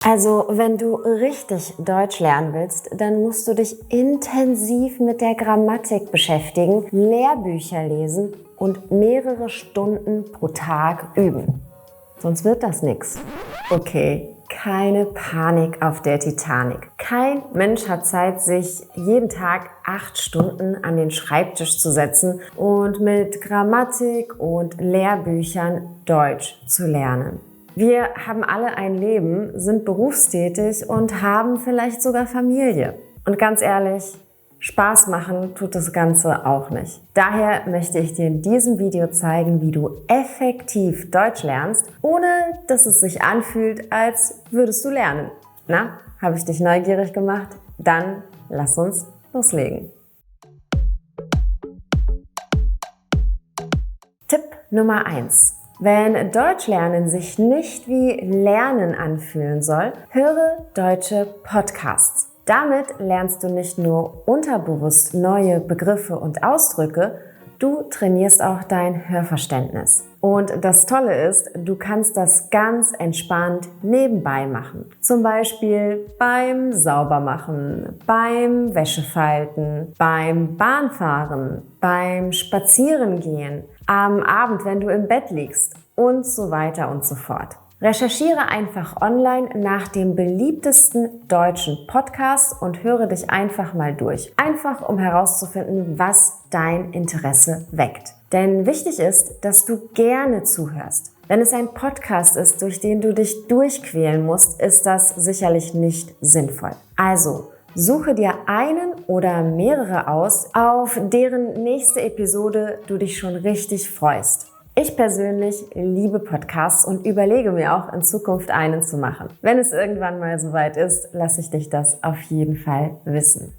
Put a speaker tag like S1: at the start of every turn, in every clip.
S1: Also, wenn du richtig Deutsch lernen willst, dann musst du dich intensiv mit der Grammatik beschäftigen, Lehrbücher lesen und mehrere Stunden pro Tag üben. Sonst wird das nichts. Okay, keine Panik auf der Titanic. Kein Mensch hat Zeit, sich jeden Tag 8 Stunden an den Schreibtisch zu setzen und mit Grammatik und Lehrbüchern Deutsch zu lernen. Wir haben alle ein Leben, sind berufstätig und haben vielleicht sogar Familie. Und ganz ehrlich, Spaß machen tut das Ganze auch nicht. Daher möchte ich dir in diesem Video zeigen, wie du effektiv Deutsch lernst, ohne dass es sich anfühlt, als würdest du lernen. Na, habe ich dich neugierig gemacht? Dann lass uns loslegen. Tipp Nummer 1. Wenn Deutschlernen sich nicht wie Lernen anfühlen soll, höre deutsche Podcasts. Damit lernst du nicht nur unterbewusst neue Begriffe und Ausdrücke, du trainierst auch dein Hörverständnis. Und das Tolle ist, du kannst das ganz entspannt nebenbei machen. Zum Beispiel beim Saubermachen, beim Wäschefalten, beim Bahnfahren, beim Spazierengehen, am Abend, wenn du im Bett liegst und so weiter und so fort. Recherchiere einfach online nach dem beliebtesten deutschen Podcast und höre dich einfach mal durch. Einfach, um herauszufinden, was dein Interesse weckt. Denn wichtig ist, dass du gerne zuhörst. Wenn es ein Podcast ist, durch den du dich durchquälen musst, ist das sicherlich nicht sinnvoll. Also, suche dir einen oder mehrere aus, auf deren nächste Episode du dich schon richtig freust. Ich persönlich liebe Podcasts und überlege mir auch in Zukunft einen zu machen. Wenn es irgendwann mal soweit ist, lasse ich dich das auf jeden Fall wissen.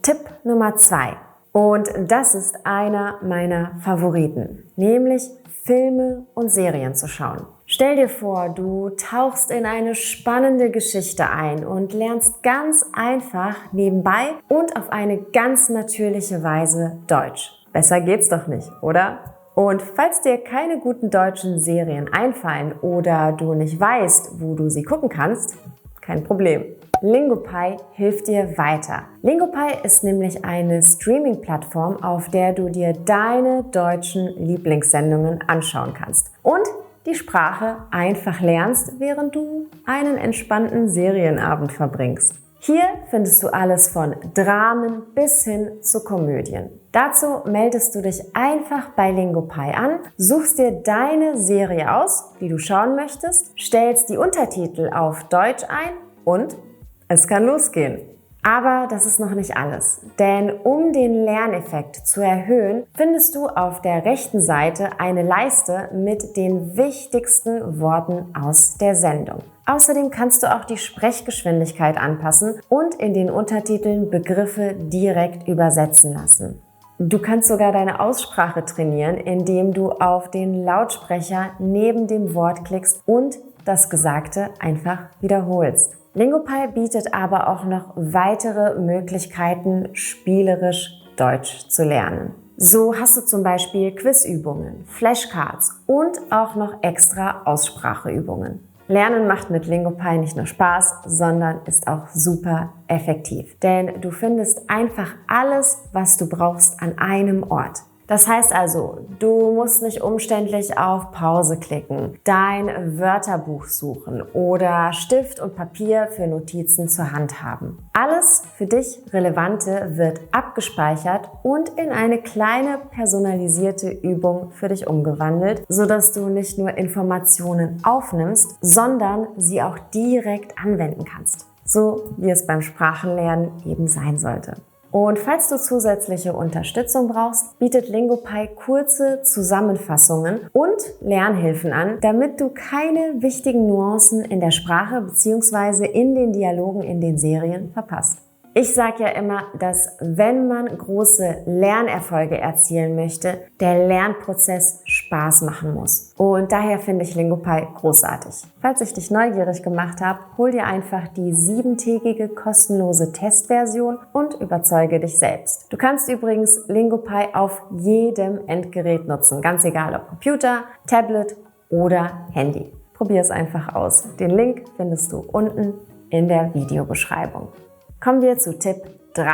S1: Tipp Nummer 2. Und das ist einer meiner Favoriten, nämlich Filme und Serien zu schauen. Stell dir vor, du tauchst in eine spannende Geschichte ein und lernst ganz einfach nebenbei und auf eine ganz natürliche Weise Deutsch. Besser geht's doch nicht, oder? Und falls dir keine guten deutschen Serien einfallen oder du nicht weißt, wo du sie gucken kannst, kein Problem. Lingopie hilft dir weiter. Lingopie ist nämlich eine Streaming-Plattform, auf der du dir deine deutschen Lieblingssendungen anschauen kannst und die Sprache einfach lernst, während du einen entspannten Serienabend verbringst. Hier findest du alles von Dramen bis hin zu Komödien. Dazu meldest du dich einfach bei Lingopie an, suchst dir deine Serie aus, die du schauen möchtest, stellst die Untertitel auf Deutsch ein und es kann losgehen. Aber das ist noch nicht alles, denn um den Lerneffekt zu erhöhen, findest du auf der rechten Seite eine Leiste mit den wichtigsten Worten aus der Sendung. Außerdem kannst du auch die Sprechgeschwindigkeit anpassen und in den Untertiteln Begriffe direkt übersetzen lassen. Du kannst sogar deine Aussprache trainieren, indem du auf den Lautsprecher neben dem Wort klickst und das Gesagte einfach wiederholst. Lingopie bietet aber auch noch weitere Möglichkeiten, spielerisch Deutsch zu lernen. So hast du zum Beispiel Quizübungen, Flashcards und auch noch extra Ausspracheübungen. Lernen macht mit Lingopie nicht nur Spaß, sondern ist auch super effektiv. Denn du findest einfach alles, was du brauchst, an einem Ort. Das heißt also, du musst nicht umständlich auf Pause klicken, dein Wörterbuch suchen oder Stift und Papier für Notizen zur Hand haben. Alles für dich Relevante wird abgespeichert und in eine kleine personalisierte Übung für dich umgewandelt, sodass du nicht nur Informationen aufnimmst, sondern sie auch direkt anwenden kannst. So wie es beim Sprachenlernen eben sein sollte. Und falls du zusätzliche Unterstützung brauchst, bietet Lingopie kurze Zusammenfassungen und Lernhilfen an, damit du keine wichtigen Nuancen in der Sprache bzw. in den Dialogen in den Serien verpasst. Ich sage ja immer, dass wenn man große Lernerfolge erzielen möchte, der Lernprozess Spaß machen muss. Und daher finde ich Lingopie großartig. Falls ich dich neugierig gemacht habe, hol dir einfach die 7-tägige kostenlose Testversion und überzeuge dich selbst. Du kannst übrigens Lingopie auf jedem Endgerät nutzen, ganz egal ob Computer, Tablet oder Handy. Probier es einfach aus. Den Link findest du unten in der Videobeschreibung. Kommen wir zu Tipp 3.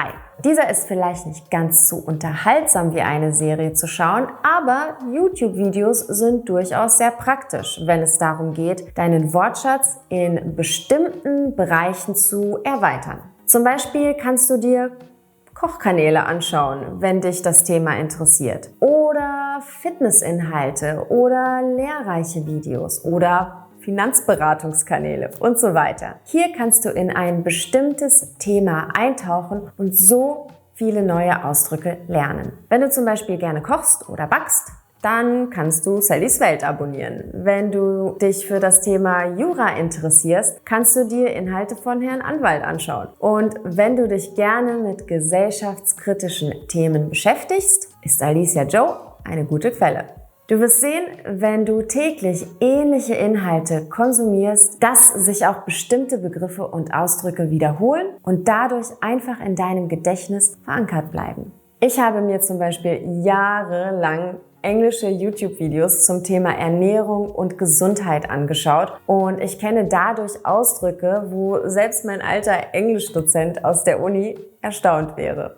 S1: Dieser ist vielleicht nicht ganz so unterhaltsam wie eine Serie zu schauen, aber YouTube-Videos sind durchaus sehr praktisch, wenn es darum geht, deinen Wortschatz in bestimmten Bereichen zu erweitern. Zum Beispiel kannst du dir Kochkanäle anschauen, wenn dich das Thema interessiert. Oder Fitnessinhalte oder lehrreiche Videos oder Finanzberatungskanäle und so weiter. Hier kannst du in ein bestimmtes Thema eintauchen und so viele neue Ausdrücke lernen. Wenn du zum Beispiel gerne kochst oder backst, dann kannst du Sallys Welt abonnieren. Wenn du dich für das Thema Jura interessierst, kannst du dir Inhalte von Herrn Anwalt anschauen. Und wenn du dich gerne mit gesellschaftskritischen Themen beschäftigst, ist Alicia Joe eine gute Quelle. Du wirst sehen, wenn du täglich ähnliche Inhalte konsumierst, dass sich auch bestimmte Begriffe und Ausdrücke wiederholen und dadurch einfach in deinem Gedächtnis verankert bleiben. Ich habe mir zum Beispiel jahrelang englische YouTube-Videos zum Thema Ernährung und Gesundheit angeschaut und ich kenne dadurch Ausdrücke, wo selbst mein alter Englischdozent aus der Uni erstaunt wäre.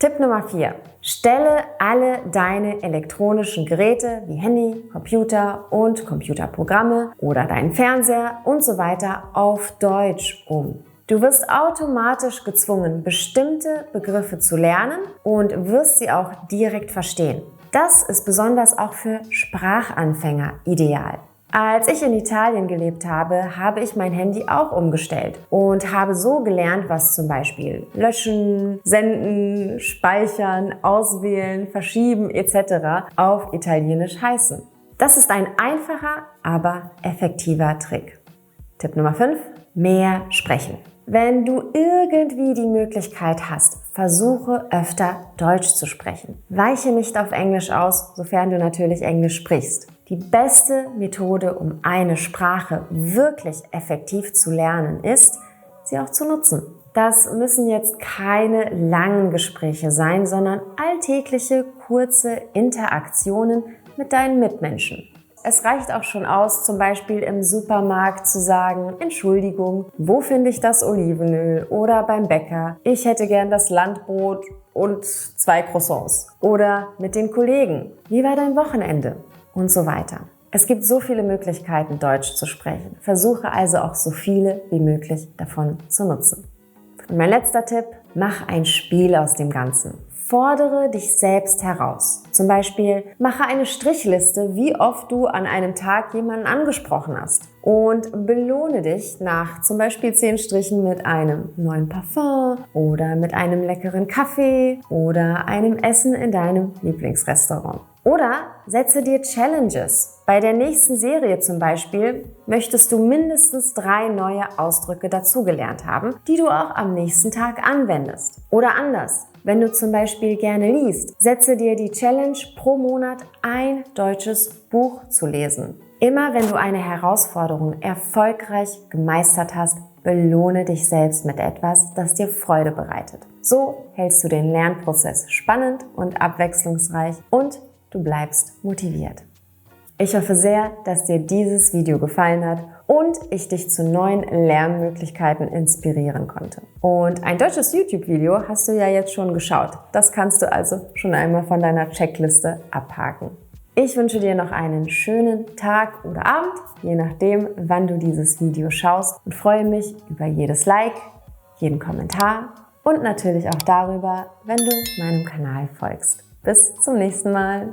S1: Tipp Nummer 4. Stelle alle deine elektronischen Geräte wie Handy, Computer und Computerprogramme oder deinen Fernseher und so weiter auf Deutsch um. Du wirst automatisch gezwungen, bestimmte Begriffe zu lernen und wirst sie auch direkt verstehen. Das ist besonders auch für Sprachanfänger ideal. Als ich in Italien gelebt habe, habe ich mein Handy auch umgestellt und habe so gelernt, was zum Beispiel löschen, senden, speichern, auswählen, verschieben etc. auf Italienisch heißen. Das ist ein einfacher, aber effektiver Trick. Tipp Nummer 5. Mehr sprechen. Wenn du irgendwie die Möglichkeit hast, versuche öfter Deutsch zu sprechen. Weiche nicht auf Englisch aus, sofern du natürlich Englisch sprichst. Die beste Methode, um eine Sprache wirklich effektiv zu lernen, ist, sie auch zu nutzen. Das müssen jetzt keine langen Gespräche sein, sondern alltägliche, kurze Interaktionen mit deinen Mitmenschen. Es reicht auch schon aus, zum Beispiel im Supermarkt zu sagen, Entschuldigung, wo finde ich das Olivenöl? Oder beim Bäcker, ich hätte gern das Landbrot und 2 Croissants. Oder mit den Kollegen, wie war dein Wochenende? Und so weiter. Es gibt so viele Möglichkeiten, Deutsch zu sprechen. Versuche also auch so viele wie möglich davon zu nutzen. Und mein letzter Tipp, mach ein Spiel aus dem Ganzen. Fordere dich selbst heraus. Zum Beispiel, mache eine Strichliste, wie oft du an einem Tag jemanden angesprochen hast. Und belohne dich nach zum Beispiel 10 Strichen mit einem neuen Parfum oder mit einem leckeren Kaffee oder einem Essen in deinem Lieblingsrestaurant. Oder setze dir Challenges. Bei der nächsten Serie zum Beispiel möchtest du mindestens 3 neue Ausdrücke dazugelernt haben, die du auch am nächsten Tag anwendest. Oder anders. Wenn du zum Beispiel gerne liest, setze dir die Challenge, pro Monat ein deutsches Buch zu lesen. Immer wenn du eine Herausforderung erfolgreich gemeistert hast, belohne dich selbst mit etwas, das dir Freude bereitet. So hältst du den Lernprozess spannend und abwechslungsreich und du bleibst motiviert. Ich hoffe sehr, dass dir dieses Video gefallen hat und ich dich zu neuen Lernmöglichkeiten inspirieren konnte. Und ein deutsches YouTube-Video hast du ja jetzt schon geschaut. Das kannst du also schon einmal von deiner Checkliste abhaken. Ich wünsche dir noch einen schönen Tag oder Abend, je nachdem, wann du dieses Video schaust und freue mich über jedes Like, jeden Kommentar und natürlich auch darüber, wenn du meinem Kanal folgst. Bis zum nächsten Mal.